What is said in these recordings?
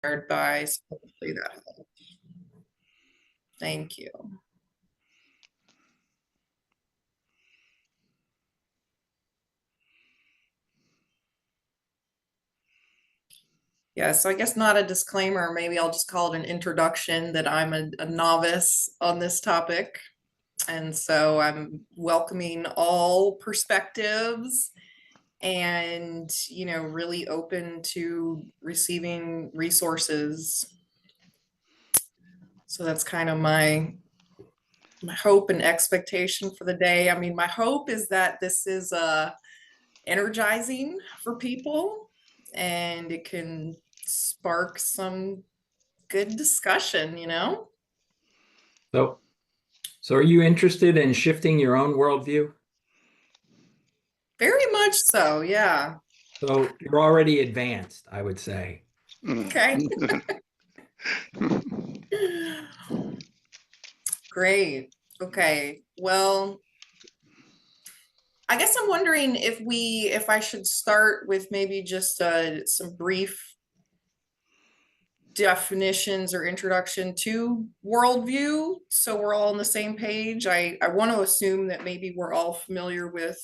by, so hopefully that helps. Thank you. Yeah, so I guess not a disclaimer, maybe I'll just call it an introduction that I'm a novice on this topic. And so I'm welcoming all perspectives and, really open to receiving resources. So that's kind of my hope and expectation for the day. I mean, my hope is that this is energizing for people and it can spark some good discussion. So, so are you interested in shifting your own worldview? Very much so, yeah. So you're already advanced, I would say. Okay. Great. Okay. Well, I guess I'm wondering if I should start with maybe just some brief definitions or introduction to worldview, so we're all on the same page. I want to assume that maybe we're all familiar with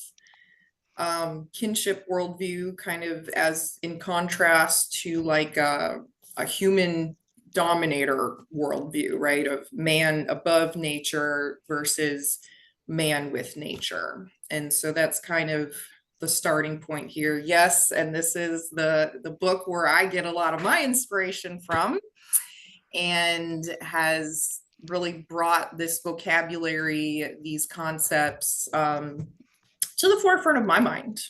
kinship worldview, kind of as in contrast to like a human dominator worldview, right? Of man above nature versus man with nature. And so that's kind of the starting point here. Yes, and this is the book where I get a lot of my inspiration from and has really brought this vocabulary, these concepts to the forefront of my mind.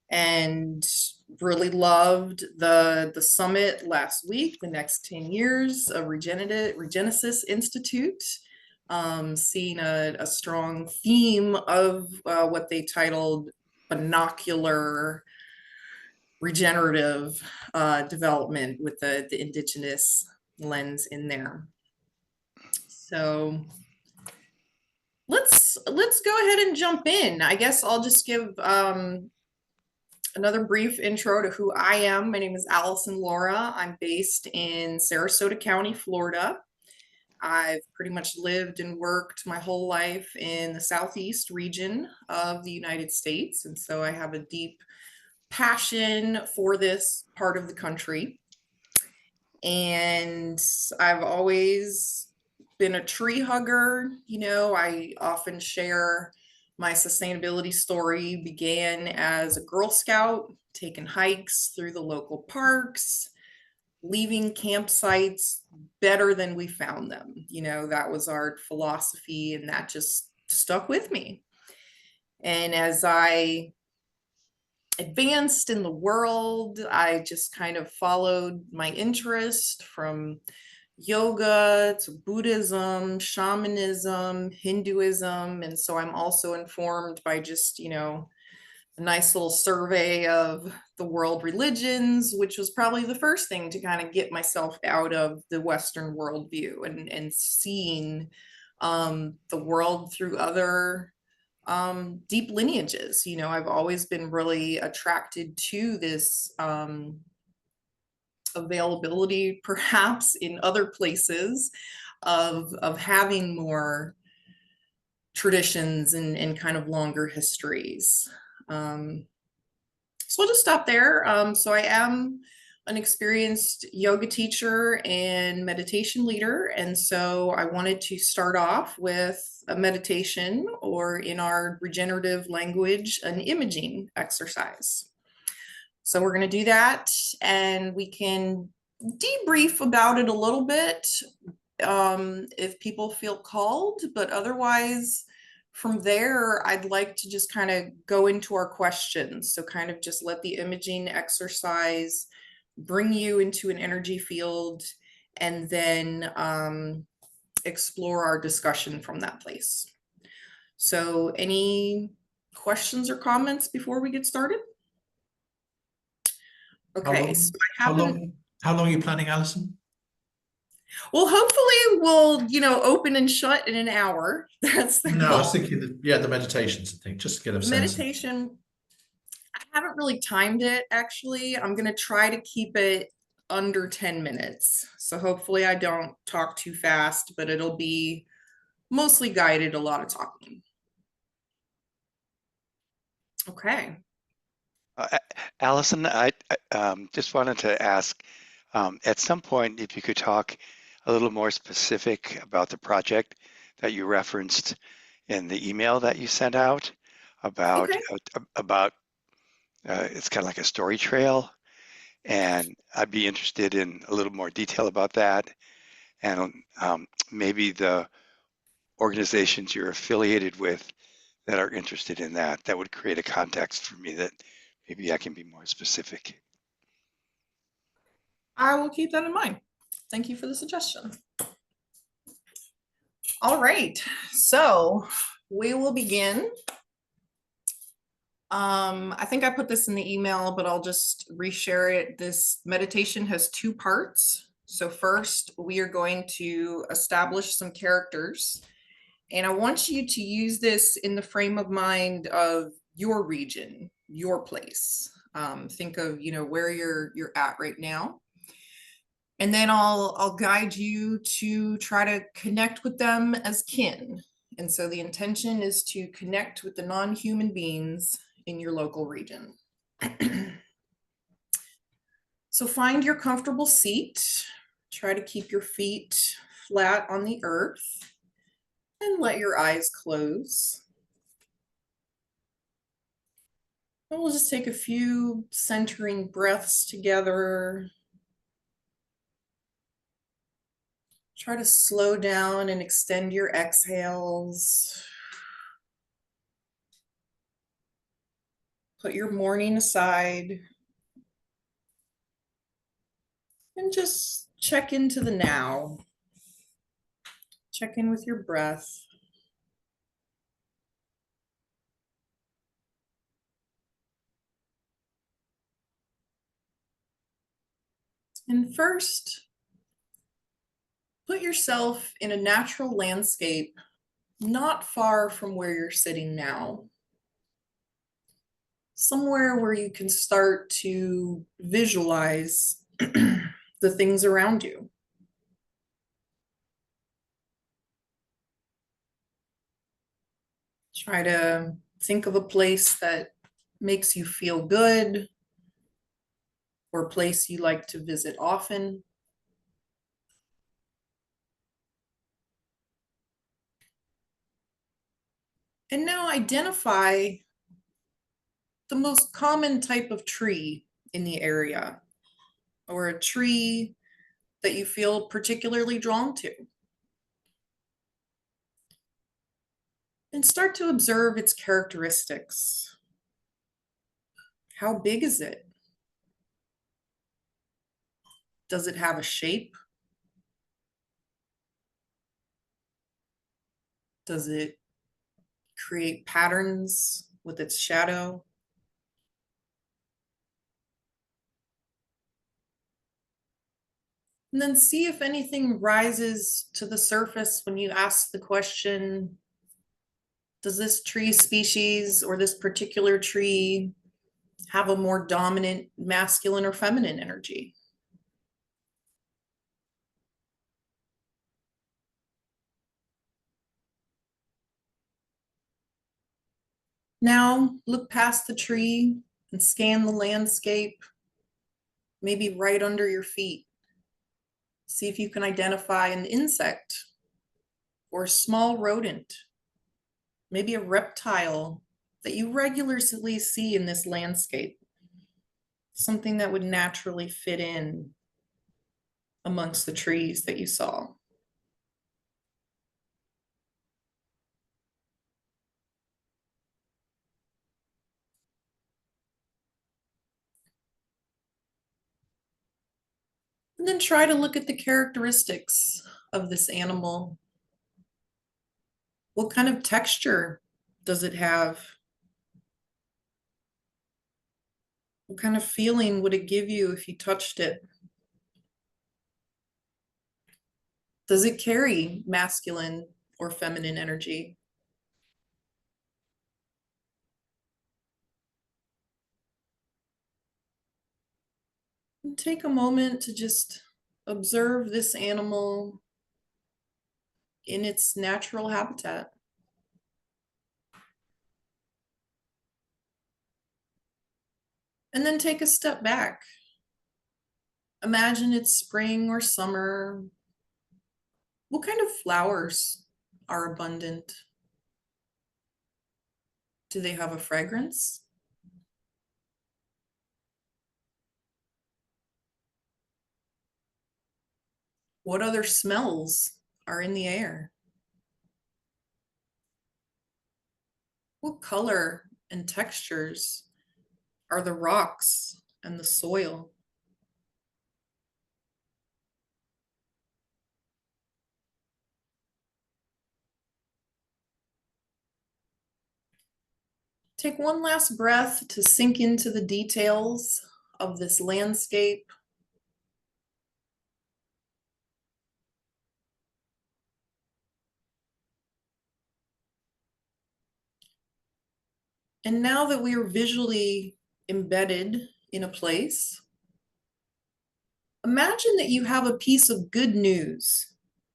And really loved the summit last week, the next 10 years of Regenesis Institute, seeing a strong theme of what they titled binocular regenerative development with the indigenous lens in there. So let's go ahead and jump in. I guess I'll just give another brief intro to who I am. My name is Allison Laura. I'm based in Sarasota County, Florida. I've pretty much lived and worked my whole life in the Southeast region of the United States. And so I have a deep passion for this part of the country. And I've always been a tree hugger. I often share my sustainability story began as a Girl Scout, taking hikes through the local parks, leaving campsites better than we found them. That was our philosophy, and that just stuck with me. And as I advanced in the world, I just kind of followed my interest from yoga to Buddhism, shamanism, Hinduism. And so I'm also informed by just, a nice little survey of the world religions, which was probably the first thing to kind of get myself out of the Western worldview and seeing the world through other deep lineages. I've always been really attracted to this availability, perhaps in other places, of having more traditions and kind of longer histories. So I'll just stop there. So I am an experienced yoga teacher and meditation leader. And so I wanted to start off with a meditation, or in our regenerative language, an imaging exercise. So we're going to do that, and we can debrief about it a little bit if people feel called, but otherwise from there, I'd like to just kind of go into our questions. So kind of just let the imaging exercise bring you into an energy field, and then explore our discussion from that place. So any questions or comments before we get started? Okay, so I haven't. How long are you planning, Alison? Well, hopefully we'll, open and shut in an hour. That's the No, goal. I was thinking that, yeah, the meditations, I think, just to get a sense. Meditation, I haven't really timed it, actually. I'm going to try to keep it under 10 minutes. So hopefully I don't talk too fast, but it'll be mostly guided, a lot of talking. Okay. Allison, I just wanted to ask, at some point, if you could talk a little more specific about the project that you referenced in the email that you sent out about Okay. it's kind of like a story trail, and I'd be interested in a little more detail about that, and maybe the organizations you're affiliated with that are interested in that. That would create a context for me that maybe I can be more specific. I will keep that in mind. Thank you for the suggestion. All right, so we will begin. I think I put this in the email, but I'll just reshare it. This meditation has two parts. So first, we are going to establish some characters. And I want you to use this in the frame of mind of your region, your place. Think of, where you're at right now. And then I'll guide you to try to connect with them as kin. And so the intention is to connect with the non-human beings in your local region. So find your comfortable seat. Try to keep your feet flat on the earth and let your eyes close. And we'll just take a few centering breaths together. Try to slow down and extend your exhales. Put your morning aside and just check into the now. Check in with your breath. And first, put yourself in a natural landscape not far from where you're sitting now. Somewhere where you can start to visualize the things around you. Try to think of a place that makes you feel good, or a place you like to visit often. And now identify the most common type of tree in the area, or a tree that you feel particularly drawn to. And start to observe its characteristics. How big is it? Does it have a shape? Does it create patterns with its shadow? And then see if anything rises to the surface when you ask the question, does this tree species or this particular tree have a more dominant masculine or feminine energy? Now look past the tree and scan the landscape, maybe right under your feet. See if you can identify an insect or a small rodent, maybe a reptile that you regularly see in this landscape, something that would naturally fit in amongst the trees that you saw. And then try to look at the characteristics of this animal. What kind of texture does it have? What kind of feeling would it give you if you touched it? Does it carry masculine or feminine energy? And take a moment to just observe this animal in its natural habitat. And then take a step back. Imagine it's spring or summer. What kind of flowers are abundant? Do they have a fragrance? What other smells are in the air? What color and textures are the rocks and the soil? Take one last breath to sink into the details of this landscape. And now that we are visually embedded in a place, imagine that you have a piece of good news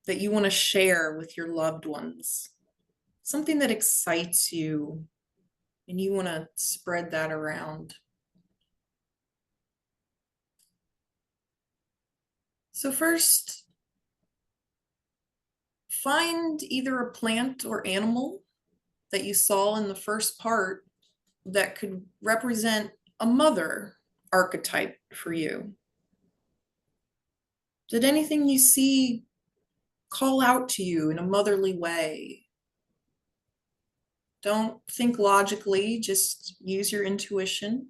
that you want to share with your loved ones, something that excites you, and you want to spread that around. So first, find either a plant or animal that you saw in the first part that could represent a mother archetype for you. Did anything you see call out to you in a motherly way? Don't think logically, just use your intuition.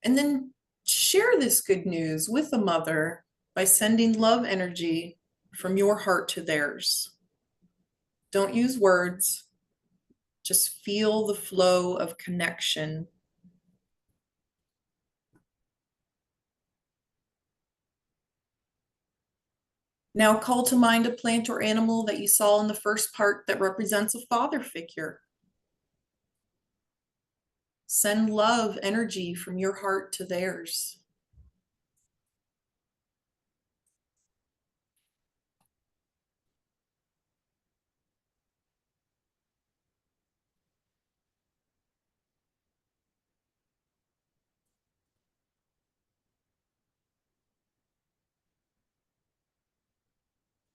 And then share this good news with a mother by sending love energy from your heart to theirs. Don't use words, just feel the flow of connection. Now call to mind a plant or animal that you saw in the first part that represents a father figure. Send love energy from your heart to theirs.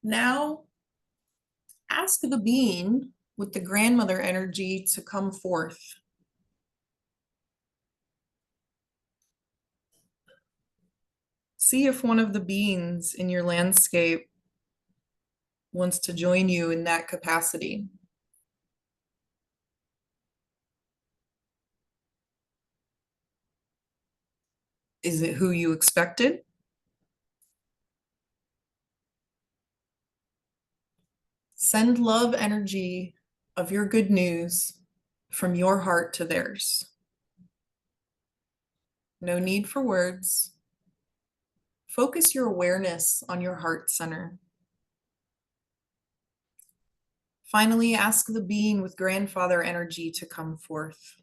Now, ask the being with the grandmother energy to come forth. See if one of the beings in your landscape wants to join you in that capacity. Is it who you expected? Send love energy of your good news from your heart to theirs. No need for words. Focus your awareness on your heart center. Finally, ask the being with grandfather energy to come forth.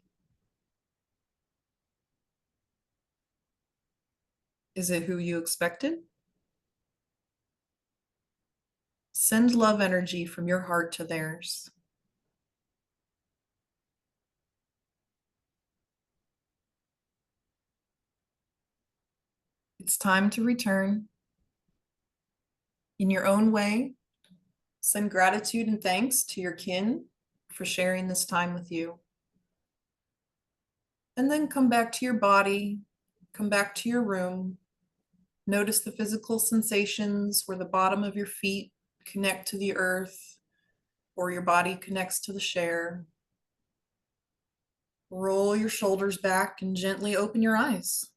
Is it who you expected? Send love energy from your heart to theirs. It's time to return. In your own way, send gratitude and thanks to your kin for sharing this time with you. And then come back to your body, come back to your room. Notice the physical sensations where the bottom of your feet connect to the earth or your body connects to the chair. Roll your shoulders back and gently open your eyes.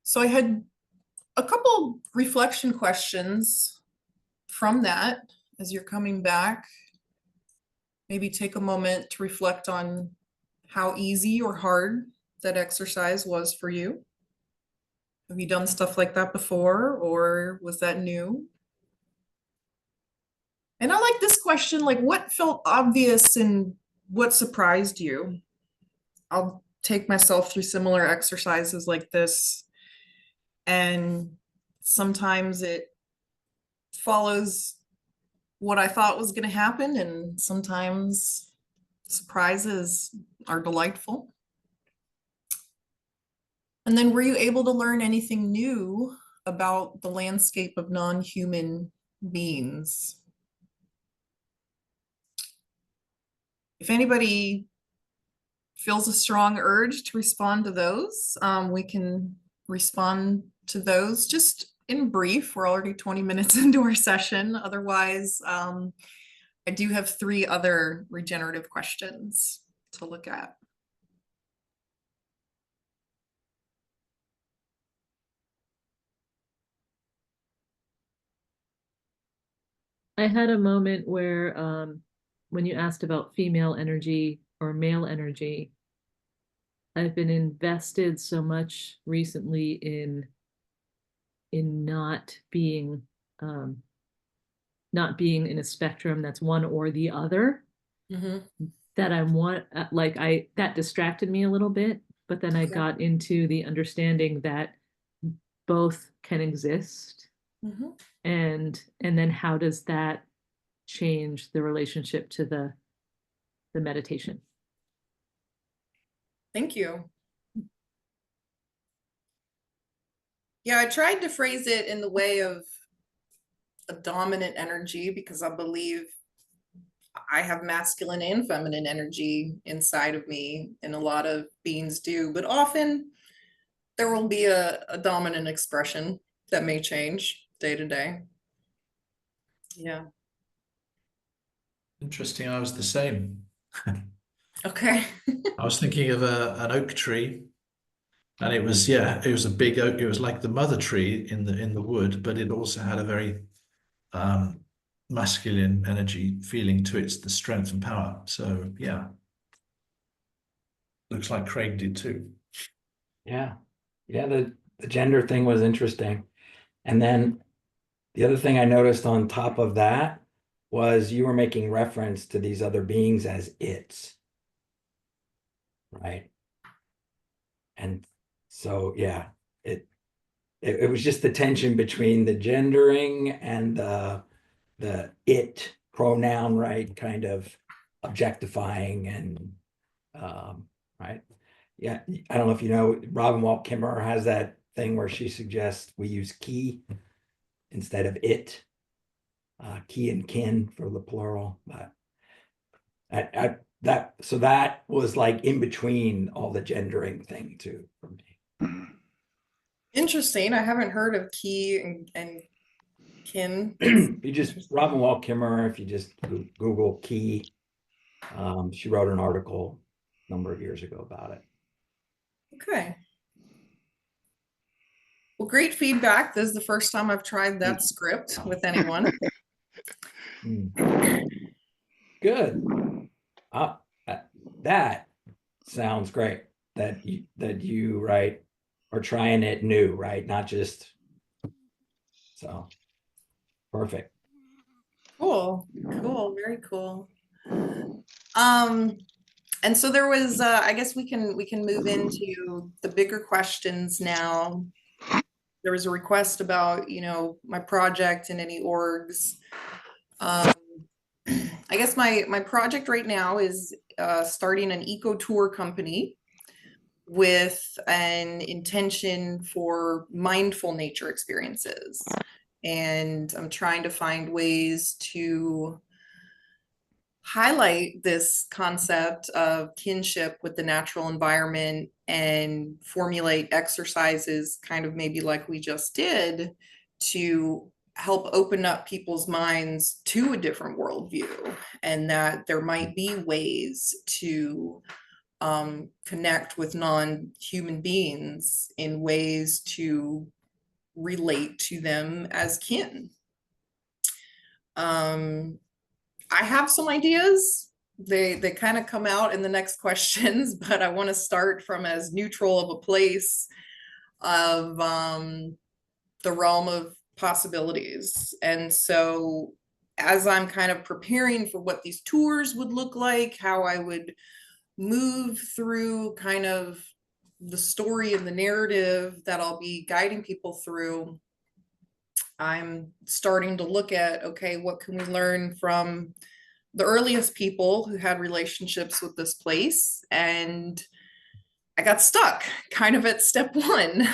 So I had a couple reflection questions from that as you're coming back. Maybe take a moment to reflect on how easy or hard that exercise was for you. Have you done stuff like that before, or was that new? And I like this question, like what felt obvious and what surprised you? I'll take myself through similar exercises like this, and sometimes it follows what I thought was going to happen, and sometimes surprises are delightful. And then were you able to learn anything new about the landscape of non-human beings? If anybody feels a strong urge to respond to those, we can respond to those just in brief. We're already 20 minutes into our session. Otherwise, I do have 3 other regenerative questions to look at. I had a moment where when you asked about female energy or male energy, I've been invested so much recently in not being in a spectrum that's one or the other, that I want, that distracted me a little bit, but then I Okay. got into the understanding that both can exist. And then how does that change the relationship to the meditation? Thank you. Yeah, I tried to phrase it in the way of a dominant energy because I believe I have masculine and feminine energy inside of me, and a lot of beings do, but often there will be a dominant expression that may change day to day. Yeah. Interesting. I was the same. Okay. I was thinking of an oak tree, and it was a big oak. It was like the mother tree in the wood, but it also had a very masculine energy feeling to it, the strength and power. So yeah, looks like Craig did too. Yeah. Yeah, the gender thing was interesting. And then the other thing I noticed on top of that was you were making reference to these other beings as it's, right? And so, yeah, it was just the tension between the gendering and the it pronoun, right? Kind of objectifying and right. Yeah, I don't know if you know, Robin Walt Kimmerer has that thing where she suggests we use key instead of it, key and kin for the plural. But that was like in between all the gendering thing too for me. Interesting. I haven't heard of key and kin. You just Robin Walt Kimmerer, if you just Google key, she wrote an article a number of years ago about it. Okay. Well, great feedback. This is the first time I've tried that script with anyone. Good. That sounds great. That you right are trying it new, right? Not just so perfect. Cool. Cool. Very cool. And so there was I guess we can move into the bigger questions now. There was a request about, my project and any orgs. I guess my project right now is starting an eco tour company with an intention for mindful nature experiences. And I'm trying to find ways to highlight this concept of kinship with the natural environment and formulate exercises kind of maybe like we just did to help open up people's minds to a different worldview, and that there might be ways to connect with non-human beings in ways to relate to them as kin. I have some ideas. They kind of come out in the next questions, but I want to start from as neutral of a place of the realm of possibilities. And so as I'm kind of preparing for what these tours would look like, how I would move through kind of the story and the narrative that I'll be guiding people through, I'm starting to look at, okay, what can we learn from the earliest people who had relationships with this place? And I got stuck kind of at step one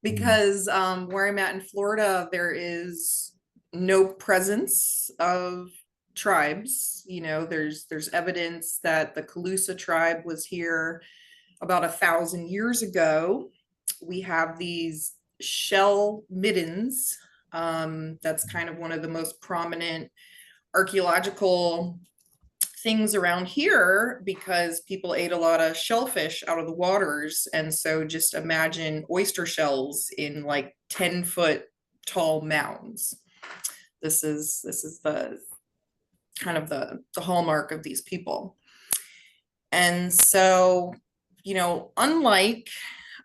because where I'm at in Florida, there is no presence of tribes. You know, there's evidence that the Calusa tribe was here about 1,000 years ago. We have these shell middens. That's kind of one of the most prominent archaeological things around here because people ate a lot of shellfish out of the waters. And so just imagine oyster shells in like 10-foot tall mounds. This is the kind of the hallmark of these people. And so, you know, unlike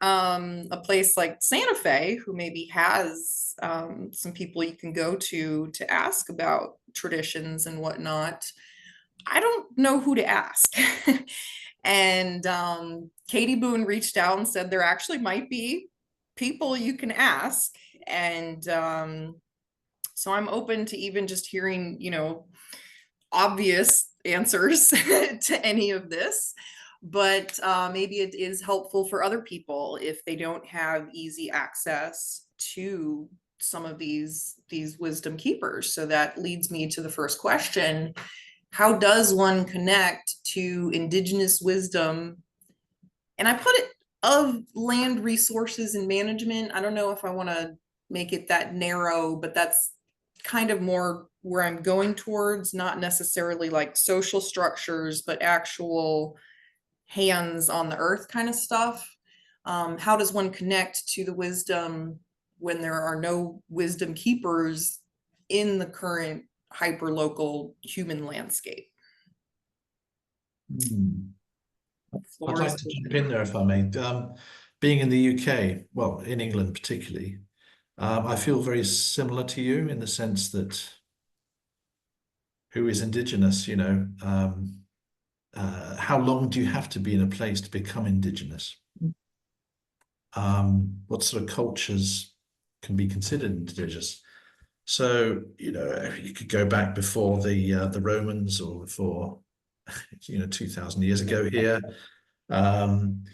a place like Santa Fe, who maybe has some people you can go to ask about traditions and whatnot, I don't know who to ask. And Katie Boone reached out and said there actually might be people you can ask. And so I'm open to even just hearing, you know, obvious answers to any of this. But maybe it is helpful for other people if they don't have easy access to some of these wisdom keepers. So that leads me to the first question. How does one connect to indigenous wisdom? And I put it of land resources and management. I don't know if I want to make it that narrow, but that's kind of more where I'm going towards, not necessarily like social structures, but actual hands on the earth kind of stuff. How does one connect to the wisdom when there are no wisdom keepers in the current hyper-local human landscape? I'd like to jump in there if I may. Being in the UK, well, in England particularly, I feel very similar to you in the sense that who is indigenous, you know, how long do you have to be in a place to become indigenous? What sort of cultures can be considered indigenous? So, you know, you could go back before the Romans or before, you know, 2,000 years ago here. And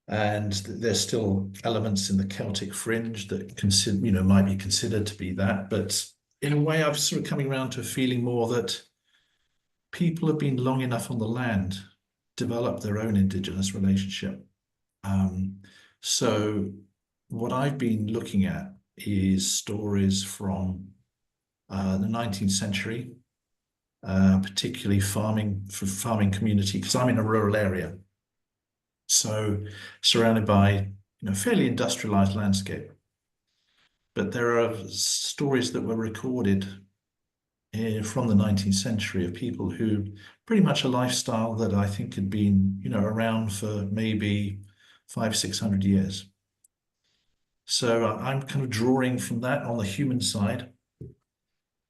there's still elements in the Celtic fringe that consider, you know, might be considered to be that. But in a way, I've sort of coming around to a feeling more that people have been long enough on the land, develop their own indigenous relationship. So what I've been looking at is stories from the 19th century, particularly farming community, because I'm in a rural area. So surrounded by, you know, fairly industrialized landscape. But there are stories that were recorded from the 19th century of people who pretty much a lifestyle that I think had been, you know, around for maybe 500-600 years. So I'm kind of drawing from that on the human side.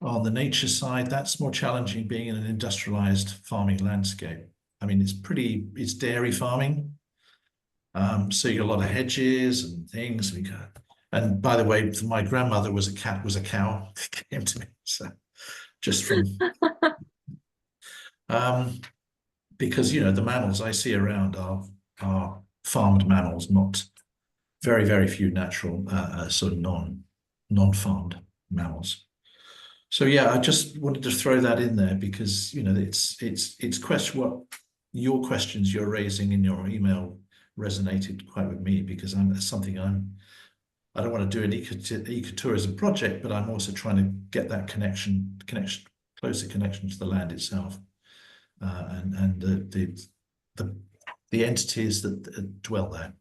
On the nature side, that's more challenging being in an industrialized farming landscape. I mean, it's dairy farming. So you got a lot of hedges and things. And by the way, my grandmother was a cow that came to me. So just from because, you know, the mammals I see around are farmed mammals, not very, very few natural sort of non-farmed mammals. So yeah, I just wanted to throw that in there because, you know, it's question what your questions you're raising in your email resonated quite with me because I don't want to do an ecotourism project, but I'm also trying to get that closer connection to the land itself, and the entities that dwell there.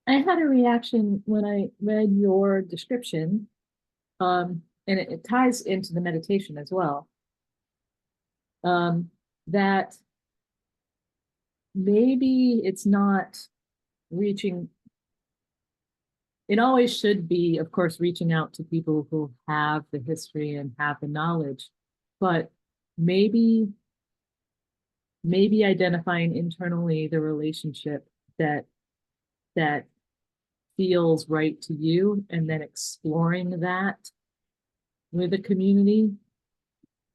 I had a reaction when I read your description, and it ties into the meditation as well, that maybe it's not reaching it always should be, of course, reaching out to people who have the history and have the knowledge, but maybe identifying internally the relationship that feels right to you, and then exploring that with a community.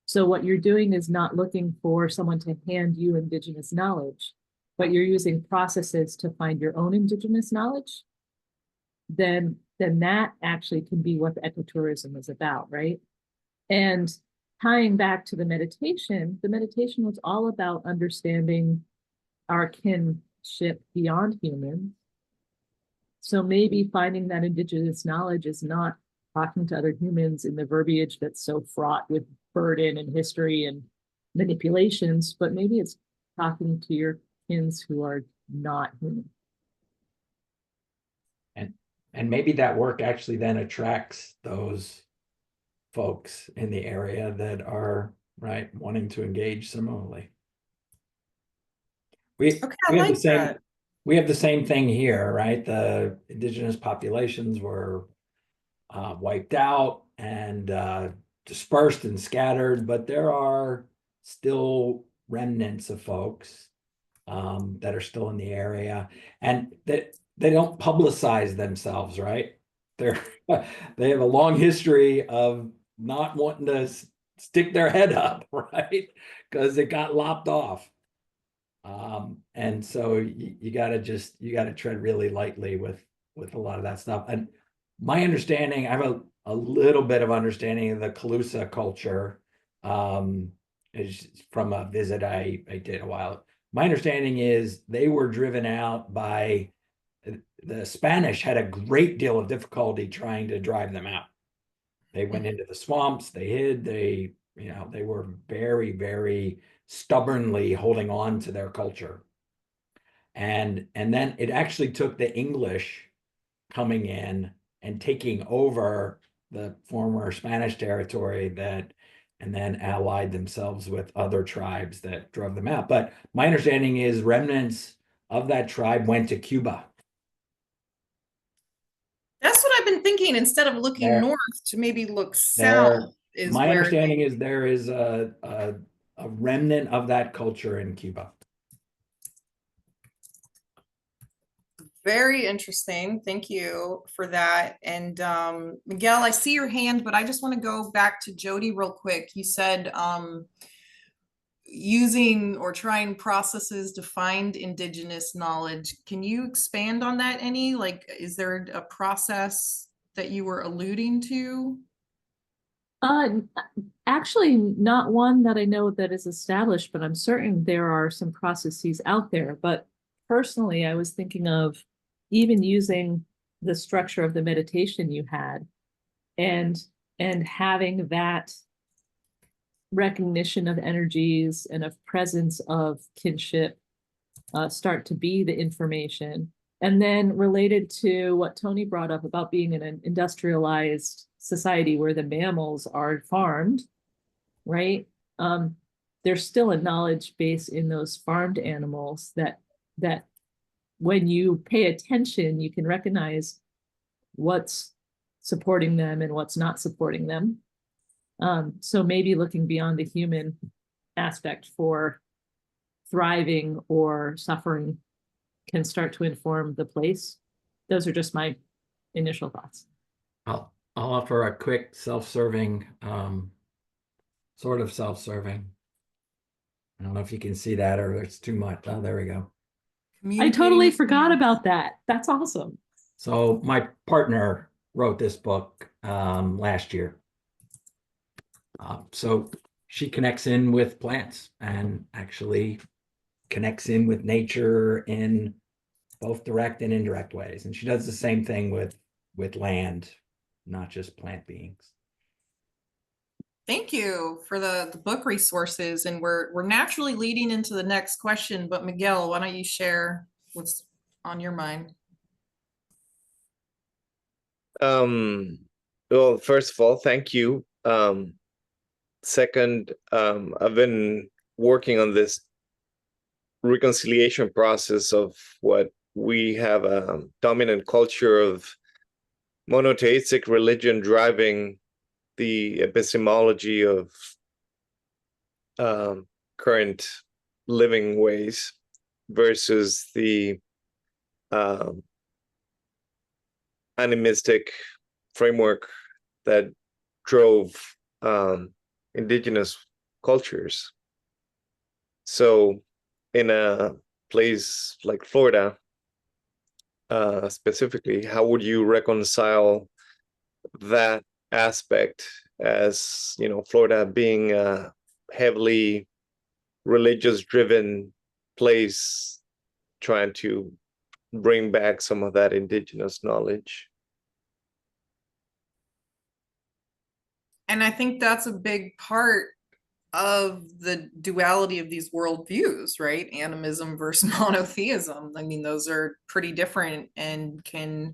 So what you're doing is not looking for someone to hand you Indigenous knowledge, but you're using processes to find your own Indigenous knowledge. Then that actually can be what the ecotourism is about, right? And tying back to the meditation was all about understanding our kinship beyond humans. So maybe finding that Indigenous knowledge is not talking to other humans in the verbiage that's so fraught with burden and history and manipulations, but maybe it's talking to your kins who are not human. And maybe that work actually then attracts those folks in the area that are wanting to engage similarly. We I have like the same that. we have the same thing here, right? The indigenous populations were wiped out and dispersed and scattered, but there are still remnants of folks that are still in the area, and that they don't publicize themselves, right? They have a long history of not wanting to stick their head up, right? Because it got lopped off. And so you gotta tread really lightly with a lot of that stuff. And my understanding, I have a little bit of understanding of the Calusa culture, is from a visit I did a while. My understanding is they were driven out by the Spanish had a great deal of difficulty trying to drive them out. They went into the swamps, they hid, they were very, very stubbornly holding on to their culture. And then it actually took the English coming in and taking over the former Spanish territory and then allied themselves with other tribes that drove them out. But my understanding is remnants of that tribe went to Cuba. That's what I've been thinking. Instead of looking There- north, to maybe look There, south is my where understanding is there is a remnant of that culture in Cuba. very interesting. Thank you for that. And Miguel, I see your hand, but I just want to go back to Jody real quick. You said using or trying processes to find indigenous knowledge. Can you expand on that any? Like, is there a process that you were alluding to? Actually, not one that I know that is established, but I'm certain there are some processes out there. But personally, I was thinking of even using the structure of the meditation you had and having that recognition of energies and of presence of kinship start to be the information. And then related to what Tony brought up about being in an industrialized society where the mammals are farmed, right? There's still a knowledge base in those farmed animals that when you pay attention, you can recognize what's supporting them and what's not supporting them. So maybe looking beyond the human aspect for thriving or suffering can start to inform the place. Those are just my initial thoughts. I'll offer a quick self-serving, sort of self-serving. I don't know if you can see that or it's too much. Oh, there we go. I totally forgot about that. That's awesome. So my partner wrote this book last year. So she connects in with plants and actually connects in with nature in both direct and indirect ways. And she does the same thing with land, not just plant beings. Thank you for the book resources. And we're naturally leading into the next question, but Miguel, why don't you share what's on your mind? Well, first of all, thank you. Second, I've been working on this reconciliation process of what we have a dominant culture of monotheistic religion driving the epistemology of current living ways versus the animistic framework that drove indigenous cultures. So in a place like Florida, specifically, how would you reconcile that aspect, as Florida being a heavily religious driven place, trying to bring back some of that indigenous knowledge? And I think that's a big part of the duality of these worldviews, right? Animism versus monotheism. I mean, those are pretty different and can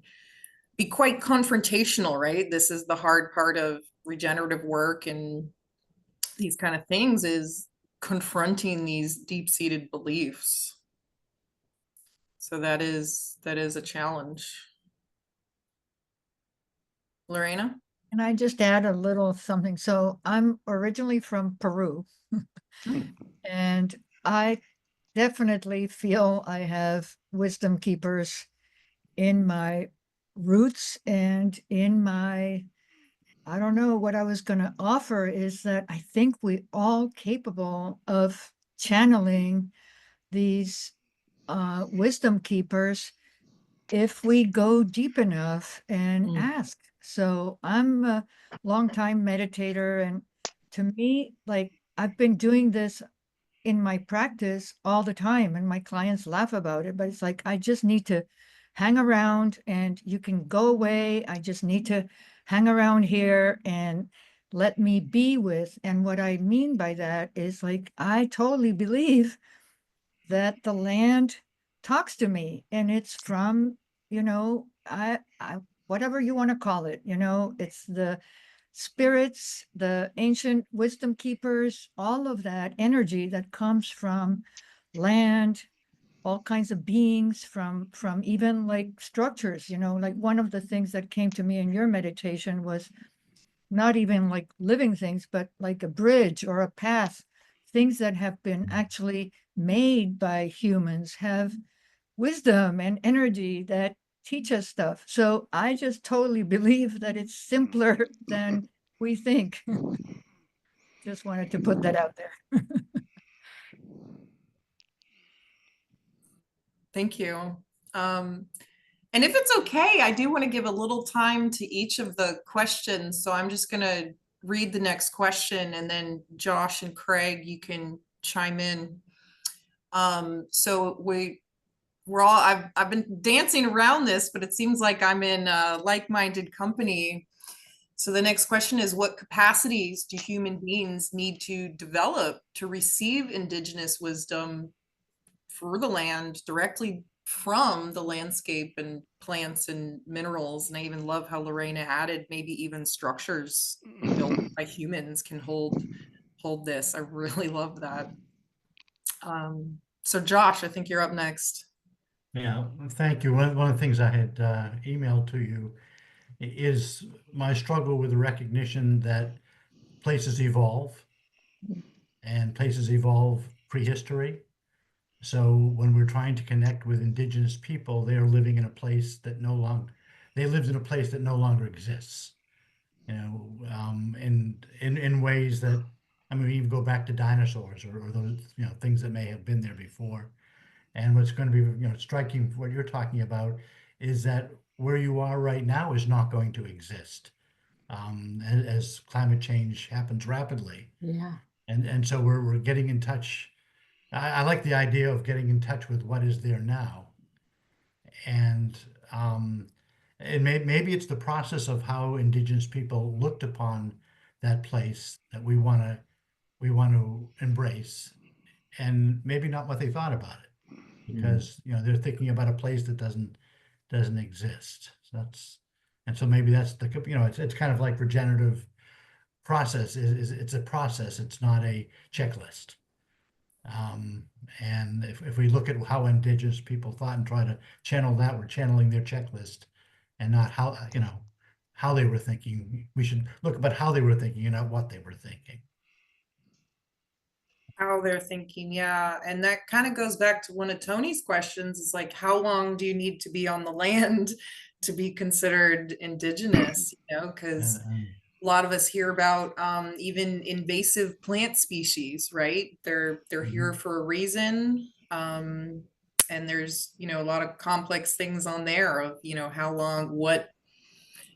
be quite confrontational, right? This is the hard part of regenerative work and these kind of things, is confronting these deep-seated beliefs. So that is a challenge. Lorena? Can I just add a little something? So I'm originally from Peru, and I definitely feel I have wisdom keepers in my roots and in my, I don't know what I was going to offer is that I think we all capable of channeling these wisdom keepers if we go deep enough and ask. So I'm a longtime meditator, and to me, like I've been doing this in my practice all the time, and my clients laugh about it, but it's like I just need to hang around and you can go away. I just need to hang around here and let me be with. And what I mean by that is like I totally believe that the land talks to me, and it's from, I whatever you want to call it, it's the spirits, the ancient wisdom keepers, all of that energy that comes from land, all kinds of beings, from even like structures, like one of the things that came to me in your meditation was not even like living things, but like a bridge or a path, things that have been actually made by humans have wisdom and energy that teach us stuff. So I just totally believe that it's simpler than we think. Just wanted to put that out there. Thank you. And if it's okay, I do want to give a little time to each of the questions. So I'm just going to read the next question, and then Josh and Craig, you can chime in. So we're all, I've been dancing around this, but it seems like I'm in a like-minded company. So the next question is, what capacities do human beings need to develop to receive indigenous wisdom for the land directly from the landscape and plants and minerals? And I even love how Lorena added maybe even structures built by humans can hold this. I really love that. So Josh, I think you're up next. Yeah, thank you. One of the things I had emailed to you is my struggle with the recognition that places evolve and places evolve prehistory. So when we're trying to connect with indigenous people, they are living in a place that they lived in a place that no longer exists. In ways that, I mean, we even go back to dinosaurs or those, things that may have been there before. And what's going to be, striking, what you're talking about, is that where you are right now is not going to exist as climate change happens rapidly. Yeah. And so we're getting in touch. I like the idea of getting in touch with what is there now. And maybe it's the process of how indigenous people looked upon that place that we want to embrace, and maybe not what they thought about it, because they're thinking about a place that doesn't exist. So maybe that's it's kind of like regenerative process is it's a process. It's not a checklist. And if we look at how indigenous people thought and try to channel that, we're channeling their checklist and not how, how they were thinking. We should look about how they were thinking and not what they were thinking. How they're thinking, yeah. And that kind of goes back to one of Tony's questions, is like, how long do you need to be on the land to be considered indigenous? Because a lot of us hear about even invasive plant species, right? They're here for a reason. And there's, a lot of complex things on there of, how long, what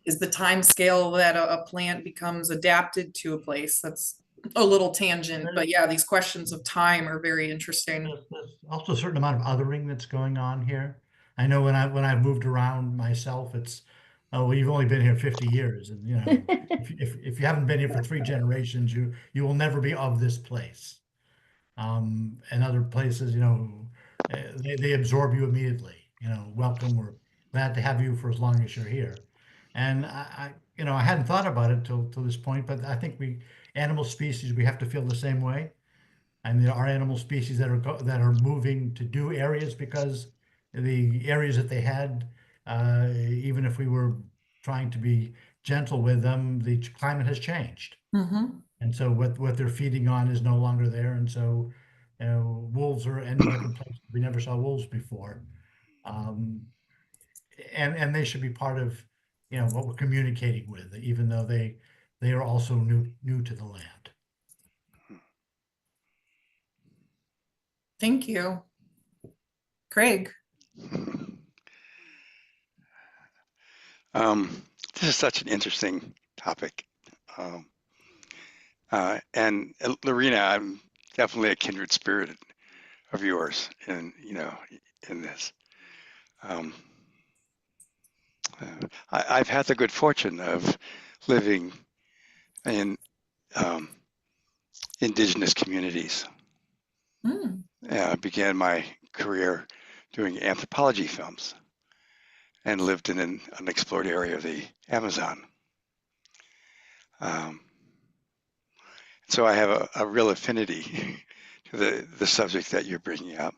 is the time scale that a plant becomes adapted to a place. That's a little tangent, but yeah, these questions of time are very interesting. There's also a certain amount of othering that's going on here. I know when I've moved around myself, it's, oh, well, you've only been here 50 years, and if you haven't been here for 3 generations, you will never be of this place. And other places, they absorb you immediately. Welcome. We're glad to have you for as long as you're here. And I hadn't thought about it till this point, but I think animal species, we have to feel the same way. And there are animal species that are moving to do areas because the areas that they had, even if we were trying to be gentle with them, the climate has changed. Mm-hmm. And so what they're feeding on is no longer there. And so, wolves are ending up in places we never saw wolves before. And they should be part of, what we're communicating with, even though they are also new to the land. Thank you. Craig. This is such an interesting topic. And Lorena, I'm definitely a kindred spirit of yours in this. I've had the good fortune of living in indigenous communities. I began my career doing anthropology films and lived in an unexplored area of the Amazon. So I have a real affinity to the subject that you're bringing up.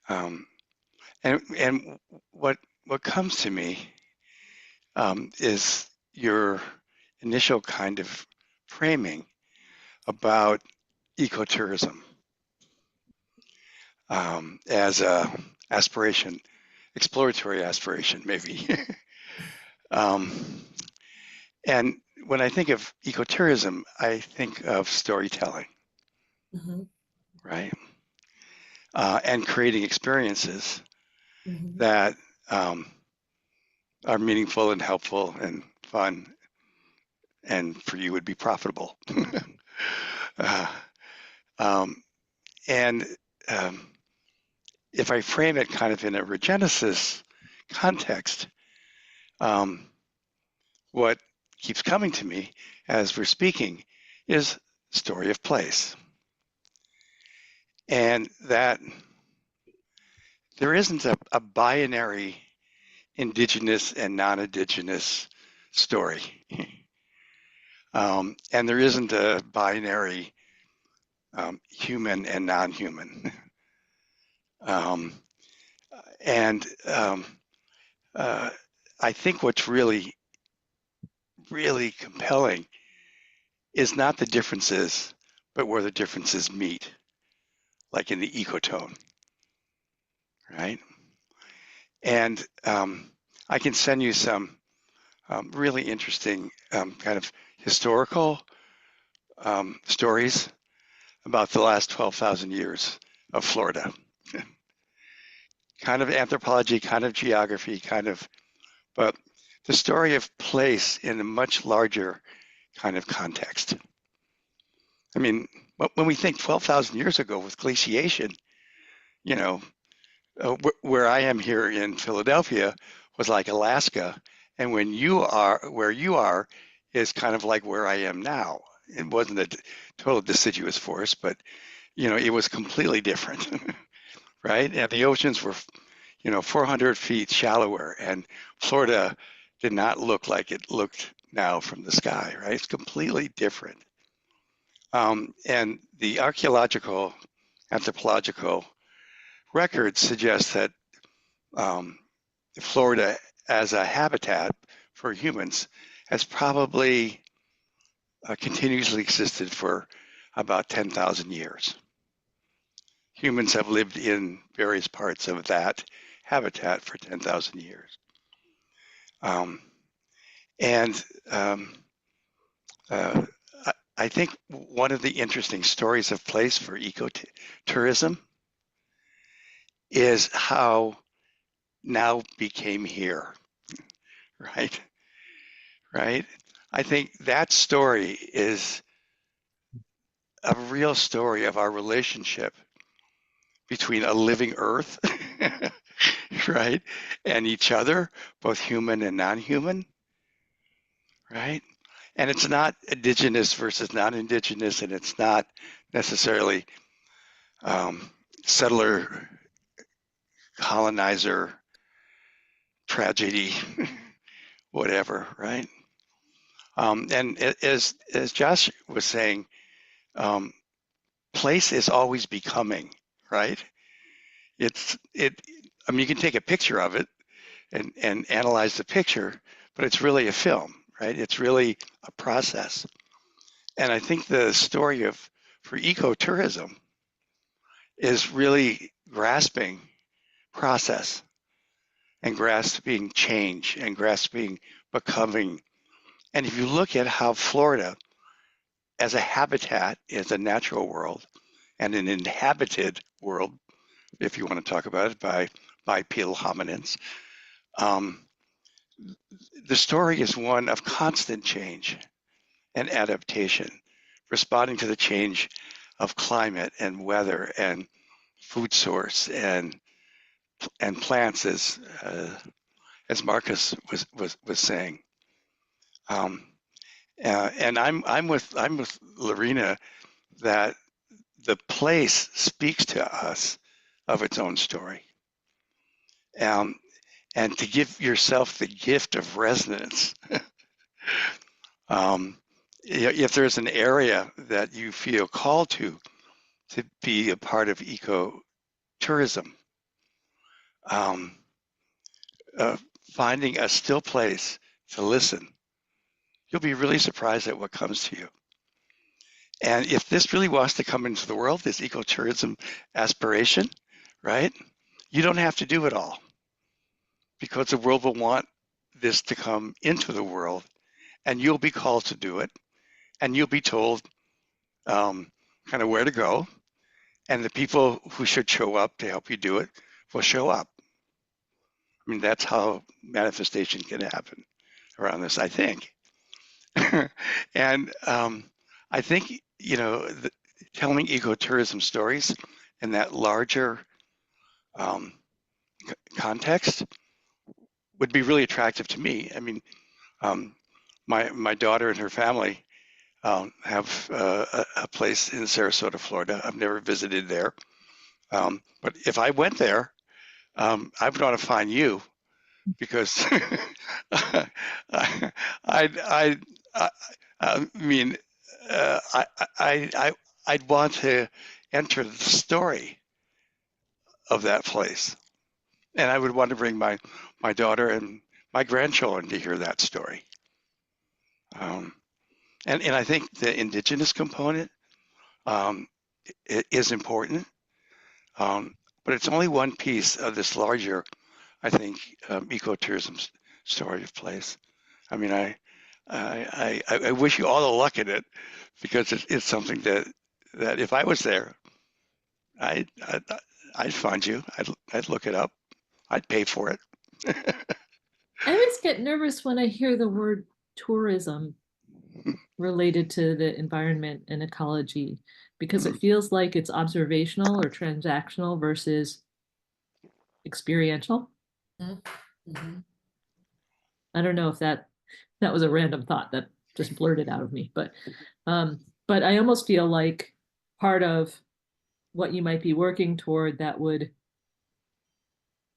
And what comes to me is your initial kind of framing about ecotourism as a aspiration, exploratory aspiration, maybe. And when I think of ecotourism, I think of storytelling, right? And creating experiences that are meaningful and helpful and fun, and for you would be profitable. And if I frame it kind of in a regenesis context, what keeps coming to me as we're speaking is story of place. And that there isn't a binary indigenous and non-indigenous story. And there isn't a binary human and non-human. I think what's really compelling is not the differences, but where the differences meet, like in the ecotone, right? And I can send you some really interesting kind of historical stories about the last 12,000 years of Florida. Kind of anthropology, kind of geography, but the story of place in a much larger kind of context. I mean, when we think 12,000 years ago with glaciation, where I am here in Philadelphia was like Alaska, and where you are is kind of like where I am now. It wasn't a total deciduous forest, but it was completely different, right? And the oceans were 400 feet shallower, and Florida did not look like it looked now from the sky, right? It's completely different. And the archaeological, anthropological records suggest that Florida as a habitat for humans has probably continuously existed for about 10,000 years. Humans have lived in various parts of that habitat for 10,000 years. And I think one of the interesting stories of place for ecotourism is how now became here, right? Right? I think that story is a real story of our relationship between a living earth, right, and each other, both human and non-human, right? And it's not indigenous versus non-indigenous, and it's not necessarily settler colonizer tragedy, whatever, right? And as Josh was saying, place is always becoming, right? I mean, you can take a picture of it and analyze the picture, but it's really a film, right? It's really a process. And I think the story for ecotourism is really grasping process and grasping change and grasping becoming. And if you look at how Florida as a habitat is a natural world and an inhabited world, if you want to talk about it, by bipedal hominins, the story is one of constant change and adaptation, responding to the change of climate and weather and food source and plants, as Marcus was saying. And I'm with Lorena that the place speaks to us of its own story. And to give yourself the gift of resonance. If there's an area that you feel called to be a part of ecotourism, finding a still place to listen, you'll be really surprised at what comes to you. And if this really wants to come into the world, this ecotourism aspiration, right? You don't have to do it all, because the world will want this to come into the world, and you'll be called to do it, and you'll be told kind of where to go, and the people who should show up to help you do it will show up. I mean, that's how manifestation can happen around this, I think. And I think, telling ecotourism stories in that larger context would be really attractive to me. I mean, my daughter and her family have a place in Sarasota, Florida. I've never visited there, but if I went there, I would want to find you, because I'd want to enter the story of that place, and I would want to bring my daughter and my grandchildren to hear that story. And I think the indigenous component is important, but it's only one piece of this larger, I think, ecotourism story of place. I mean, I wish you all the luck in it, because it's something that if I was there, I'd find you. I'd look it up. I'd pay for it. I always get nervous when I hear the word tourism related to the environment and ecology, because it feels like it's observational or transactional versus experiential. Mhm. I don't know if that was a random thought that just blurted out of me, but I almost feel like part of what you might be working toward that would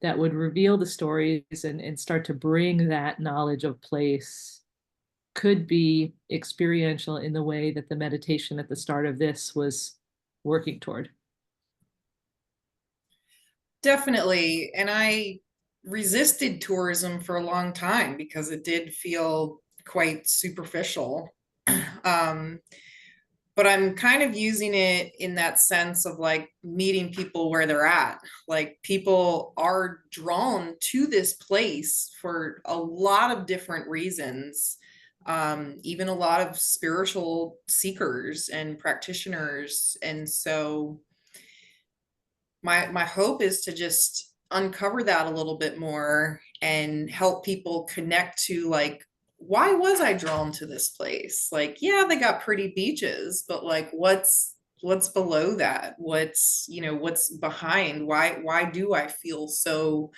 reveal the stories and start to bring that knowledge of place could be experiential in the way that the meditation at the start of this was working toward. Definitely. And I resisted tourism for a long time because it did feel quite superficial. Um, but I'm kind of using it in that sense of like meeting people where they're at. Like people are drawn to this place for a lot of different reasons. Even a lot of spiritual seekers and practitioners. And so my hope is to just uncover that a little bit more and help people connect to like, why was I drawn to this place? Like, yeah, they got pretty beaches, but like what's below that? What's, you know, what's behind? Why do I feel so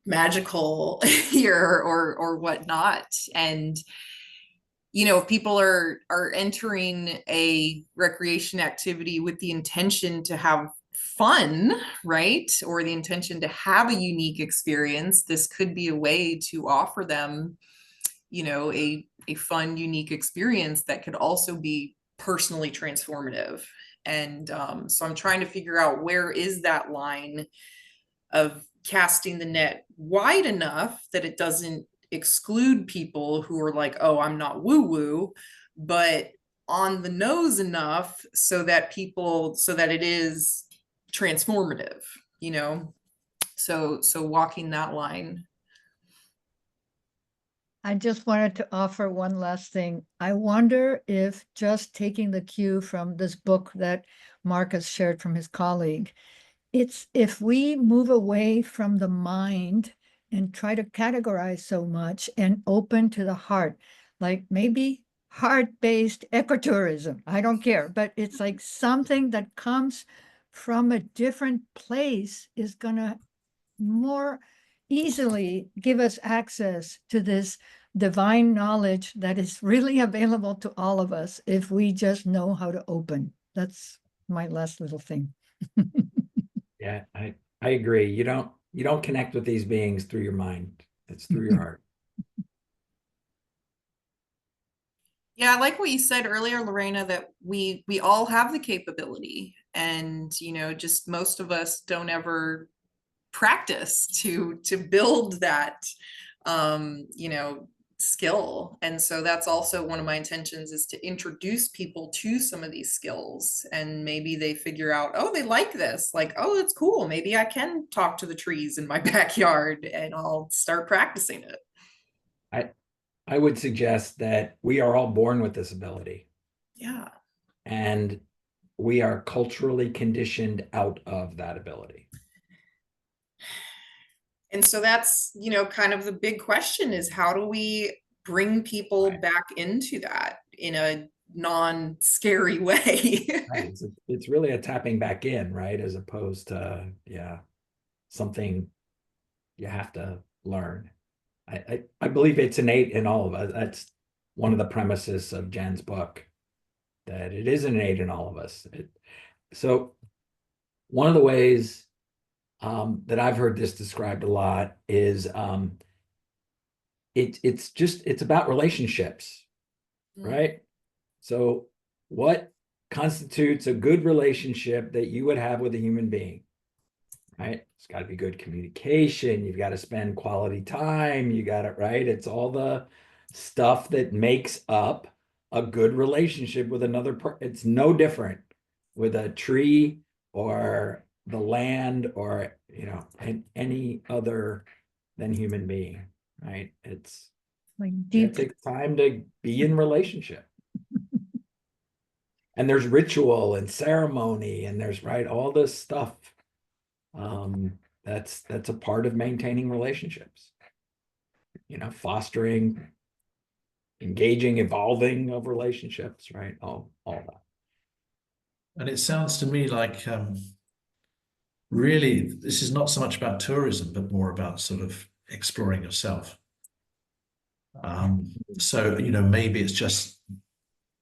magical here or whatnot? And you know, if people are entering a recreation activity with the intention to have fun, right? Or the intention to have a unique experience, this could be a way to offer them, you know, a fun, unique experience that could also be personally transformative. And so I'm trying to figure out where is that line of casting the net wide enough that it doesn't exclude people who are like, oh, I'm not woo woo, but on the nose enough so that people, so that it is transformative, you know? So walking that line. I just wanted to offer one last thing. I wonder if just taking the cue from this book that Marcus shared from his colleague, it's if we move away from the mind and try to categorize so much and open to the heart, like maybe heart-based ecotourism, I don't care, but it's like something that comes from a different place is gonna more easily give us access to this divine knowledge that is really available to all of us if we just know how to open. That's my last little thing. Yeah, I agree. You don't connect with these beings through your mind. It's through your heart. Yeah, I like what you said earlier, Lorena, that we all have the capability, and you know, just most of us don't ever practice to build that you know, skill. And so that's also one of my intentions, is to introduce people to some of these skills, and maybe they figure out, oh, they like this, like, oh, it's cool, maybe I can talk to the trees in my backyard, and I'll start practicing it. I would suggest that we are all born with this ability, Yeah. and we are culturally conditioned out of that ability. And so that's, you know, kind of the big question, is how do we bring people back into that in a non-scary way? Right. It's really a tapping back in, right? As opposed to, something you have to learn. I believe it's innate in all of us. That's one of the premises of Jen's book, that it is innate in all of us. So one of the ways that I've heard this described a lot is it's about relationships, right? So what constitutes a good relationship that you would have with a human being, right? It's got to be good communication. You've got to spend quality time. You got it, right? It's all the stuff that makes up a good relationship with another person. It's no different with a tree or the land or, any other than human being, right? It's Like it deep. takes time to be in relationship. And there's ritual and ceremony, and there's all this stuff that's a part of maintaining relationships, fostering, engaging, evolving of relationships, right? All that. And it sounds to me like really this is not so much about tourism, but more about sort of exploring yourself. So maybe it's just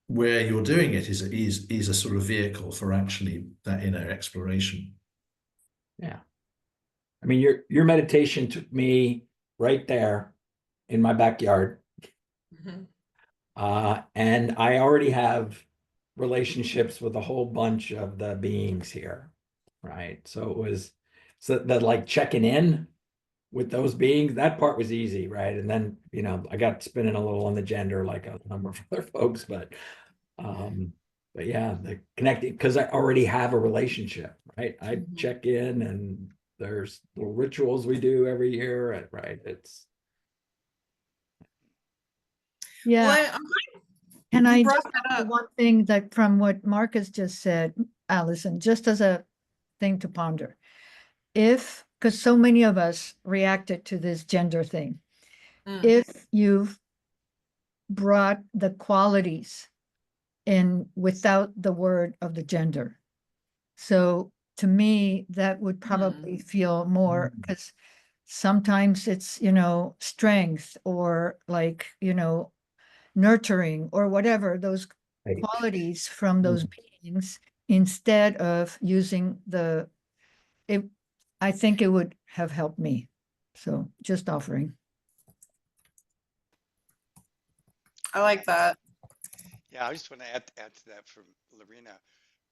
where you're doing it is a sort of vehicle for actually that inner exploration. Yeah. I mean, your meditation took me right there in my backyard. Mhm. And I already have relationships with a whole bunch of the beings here, right? So it was that like checking in with those beings, that part was easy, right? And then, you know, I got spinning a little on the gender like a number of other folks, but yeah, the connecting, because I already have a relationship, right? I Mhm. check in and there's little rituals we do every year, right? It's Yeah. Well, And you I brought just that the up. one thing that from what Marcus just said, Allison, just as a thing to ponder. If, because so many of us reacted to this gender thing, Mm. if you've brought the qualities in without the word of the gender. So to me, that would probably feel more, because sometimes it's, you know, strength or like, you know, nurturing or whatever, those right. qualities from those beings instead of using it. I think it would have helped me. So just offering. I like that. Yeah, I just want to add to that from Lorena.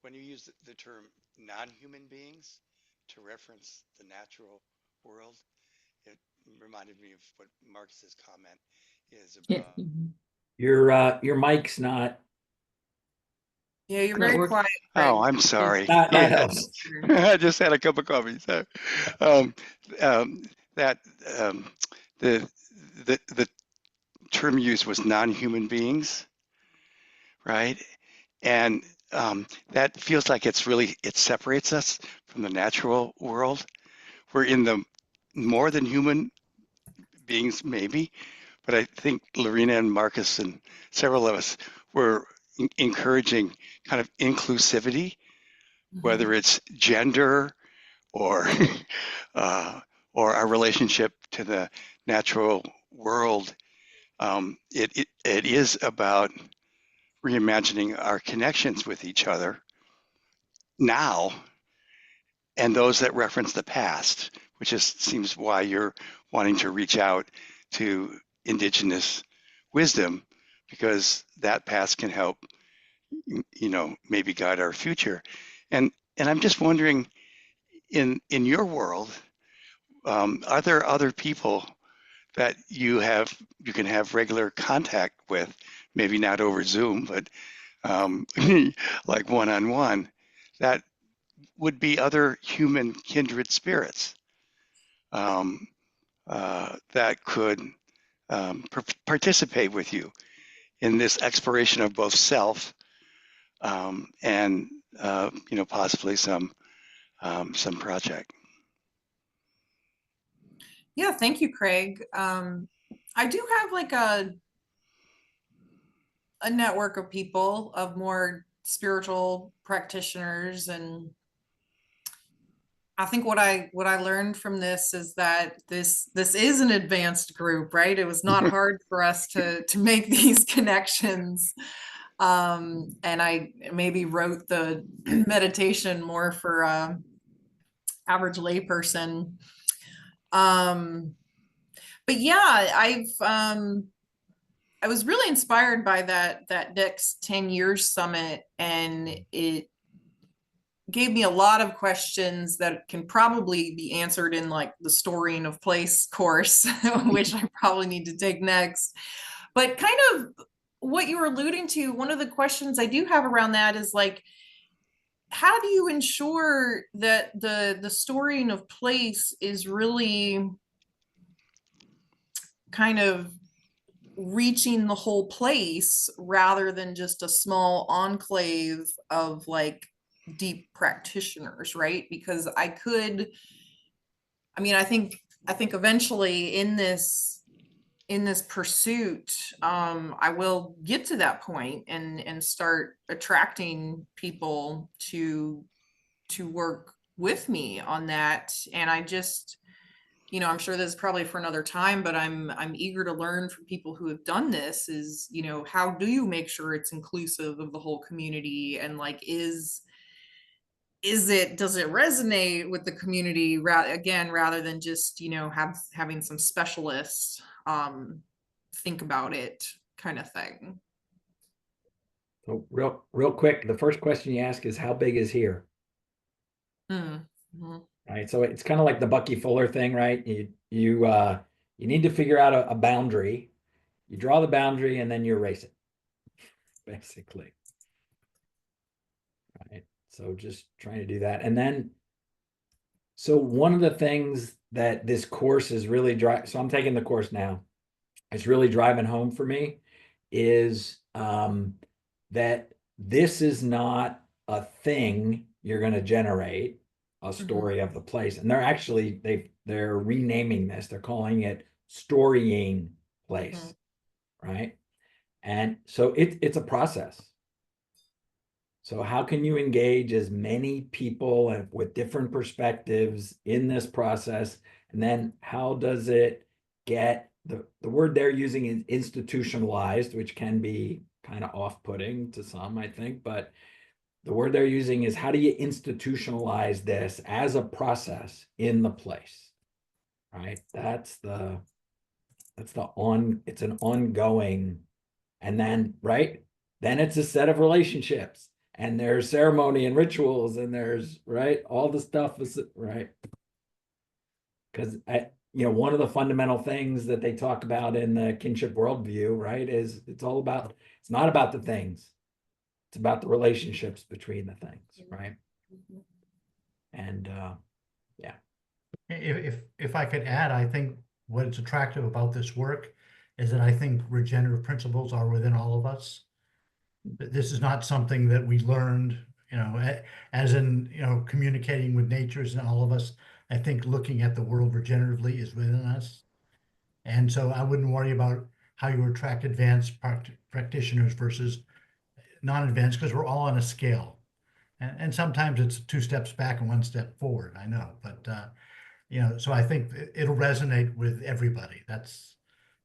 When you use the term non-human beings to reference the natural world, it reminded me of what Marcus's comment is Yeah. about. Your mic's not Yeah, you're Not very work- quiet. Oh, Craig. I'm sorry. that helps. I just had a cup of coffee. So, that the the term used was non-human beings, right? And that feels like it separates us from the natural world. We're in the more than human beings, maybe, but I think Lorena and Marcus and several of us were encouraging kind of inclusivity, whether it's gender or or our relationship to the natural world. It is about reimagining our connections with each other now and those that reference the past, which seems why you're wanting to reach out to indigenous wisdom, because that past can help, you know, maybe guide our future. And I'm just wondering, in your world, are there other people that you can have regular contact with, maybe not over Zoom, but like one-on-one, that would be other human kindred spirits that could participate with you in this exploration of both self and you know, possibly some project. Yeah, thank you, Craig. I do have like a network of people, of more spiritual practitioners, and I think what I learned from this is that this is an advanced group, right? It was not hard for us to make these connections. And I maybe wrote the meditation more for average layperson. But yeah, I was really inspired by that next 10 years summit, and it gave me a lot of questions that can probably be answered in like the Storying of Place course, which I probably need to take next. But kind of what you were alluding to, one of the questions I do have around that is like, how do you ensure that the Storying of Place is really kind of reaching the whole place rather than just a small enclave of like deep practitioners, right? Because I think eventually in this pursuit, I will get to that point and start attracting people to work with me on that. And I just, you know, I'm sure this is probably for another time, but I'm eager to learn from people who have done this. Is, you know, how do you make sure it's inclusive of the whole community, and like does it resonate with the community rather than just, you know, having some specialists think about it, kind of thing. So real quick, the first question you ask is how big is here? Mm-hmm. right? So it's kind of like the Bucky Fuller thing, right? You need to figure out a boundary. You draw the boundary and then you erase it, basically. Right. So just trying to do that. And then, so one of the things that this course is really so I'm taking the course now. It's really driving home for me is that this is not a thing you're going to generate a story of the place. And they're actually, they're renaming this. They're calling it storying place, right? And so it's a process. So how can you engage as many people and with different perspectives in this process? And then how does it get, the word they're using is institutionalized, which can be kind of off-putting to some, I think, but the word they're using is how do you institutionalize this as a process in the place, right? It's an ongoing, and then, right? Then it's a set of relationships and there's ceremony and rituals and there's, right? All the stuff is, right? Because one of the fundamental things that they talk about in the kinship worldview, right, is it's not about the things. It's about the relationships between the things, right? And yeah. If I could add, I think what is attractive about this work is that I think regenerative principles are within all of us. This is not something that we learned, as in, communicating with nature is in all of us. I think looking at the world regeneratively is within us. And so I wouldn't worry about how you attract advanced practitioners versus non-advanced, because we're all on a scale. And sometimes it's 2 steps back and 1 step forward, I know, but so I think it'll resonate with everybody. That's,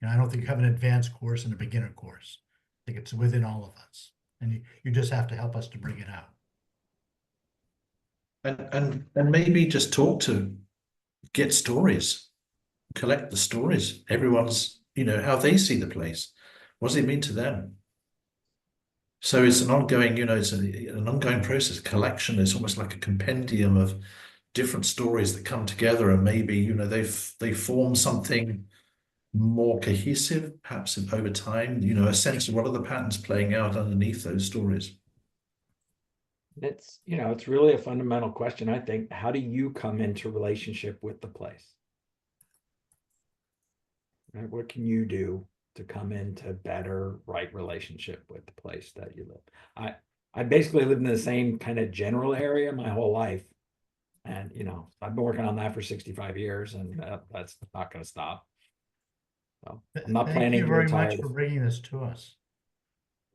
I don't think you have an advanced course and a beginner course. I think it's within all of us, and you just have to help us to bring it out. And maybe just get stories, collect the stories. Everyone's, how they see the place. What does it mean to them? So it's an ongoing, it's an ongoing process. Collection is almost like a compendium of different stories that come together, and maybe, they form something more cohesive, perhaps over time, a sense of what are the patterns playing out underneath those stories. It's really a fundamental question, I think. How do you come into relationship with the place? Right? What can you do to come into better, right relationship with the place that you live? I basically lived in the same kind of general area my whole life. And, I've been working on that for 65 years and that's not going to stop. So I'm not planning to retire. Thank you very much for bringing this to us.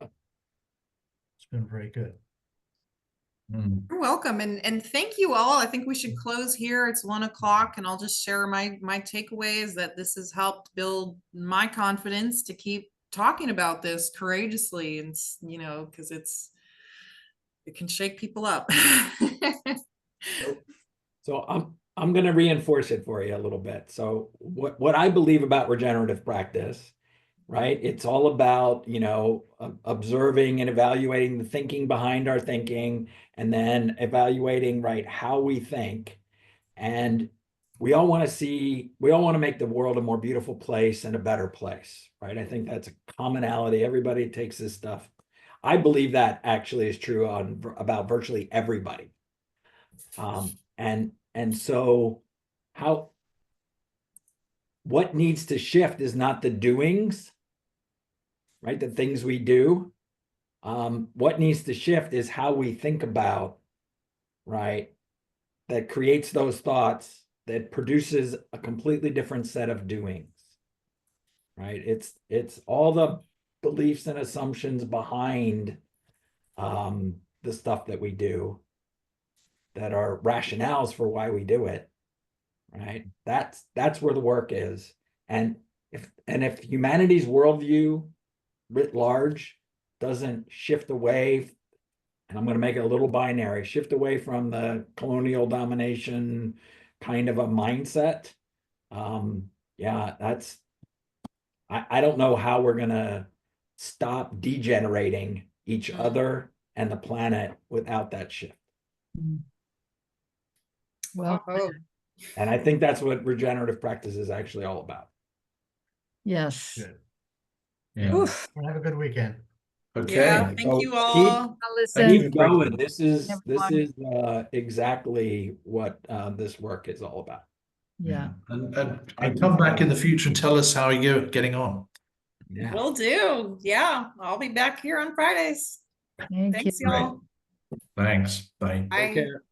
It's been very good. You're welcome. And thank you all. I think we should close here. It's 1 o'clock and I'll just share my takeaways that this has helped build my confidence to keep talking about this courageously and, because it can shake people up. So I'm going to reinforce it for you a little bit. So what I believe about regenerative practice, right? It's all about, observing and evaluating the thinking behind our thinking, and then evaluating, right, how we think. And we all want to make the world a more beautiful place and a better place, right? I think that's a commonality. Everybody takes this stuff. I believe that actually is true about virtually everybody. And so what needs to shift is not the doings, right? The things we do. What needs to shift is how we think about, right? That creates those thoughts that produces a completely different set of doings, right? It's all the beliefs and assumptions behind the stuff that we do that are rationales for why we do it, right? That's where the work is. And if humanity's worldview writ large doesn't shift away, and I'm going to make it a little binary, shift away from the colonial domination kind of a mindset, I don't know how we're going to stop degenerating each other and the planet without that shift. Well, Oh, And I think that's what regenerative practice is actually all about. yes. Good. Yeah. Oof. Well, have a good weekend. Okay. yeah. Thank So you keep- all. Allison, Keep going. This is Everyone. exactly what this work is all about. yeah. And come back in the future and tell us how you're getting on. Yeah. Will do. Yeah. I'll be back here on Fridays. Thank you. Thanks, y'all. Thanks. Bye. Bye. Take care.